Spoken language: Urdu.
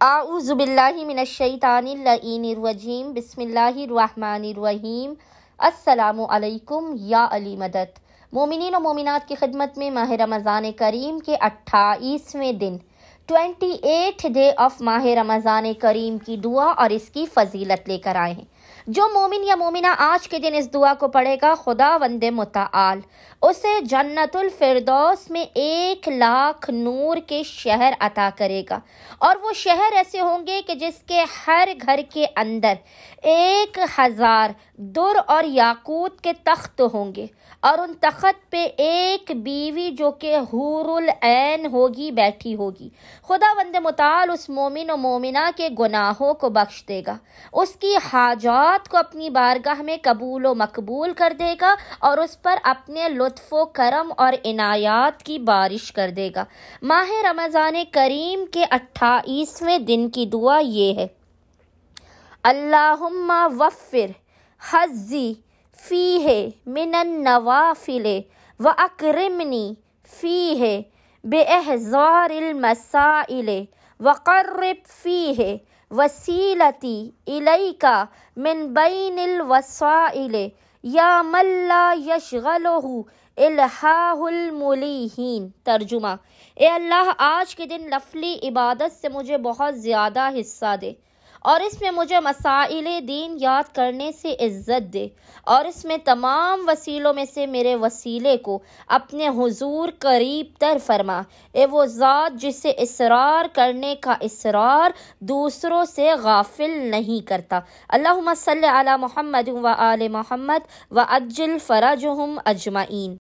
اعوذ باللہ من الشیطان اللعین الرجیم بسم اللہ الرحمن الرحیم۔ السلام علیکم یا علی مدد۔ مومنین و مومنات کی خدمت میں ماہ رمضان کریم کے 28ویں دن 28 ڈے آف ماہ رمضان کریم کی دعا اور اس کی فضیلت لے کر آئے ہیں۔ جو مومن یا مومنہ آج کے دن اس دعا کو پڑھے گا، خداوند متعال اسے جنت الفردوس میں 1,00,000 نور کے شہر عطا کرے گا، اور وہ شہر ایسے ہوں گے کہ جس کے ہر گھر کے اندر 1,000 در اور یاقوت کے تخت ہوں گے، اور ان تخت پہ ایک بیوی جو کہ حور العین ہوگی بیٹھی ہوگی۔ خداوند متعال اس مومن و مومنہ کے گناہوں کو بخش دے گا، اس کی حاجات کو اپنی بارگاہ میں قبول و مقبول کر دے گا، اور اس پر اپنے لطف و کرم اور عنایات کی بارش کر دے گا۔ ماہ رمضان کریم کے 28ویں دن کی دعا یہ ہے: اللہم وفر حظی فیہ من النوافل واکرمنی فیہ باحضار المسائل وقرب فیہ وسیلتی الیک من بین الوسائل یا من لا یشغلہ الہاہ الملیحین۔ ترجمہ: اے اللہ، آج کے دن نفلی عبادت سے مجھے بہت زیادہ حصہ دے، اور اس میں مجھے مسائل دین یاد کرنے سے عزت دے، اور اس میں تمام وسیلوں میں سے میرے وسیلے کو اپنے حضور قریب تر فرما۔ اے وہ ذات جسے اصرار کرنے کا اصرار دوسروں سے غافل نہیں کرتا۔ اللہم صلی علی محمد و آل محمد وعجل فرجہم اجمعین۔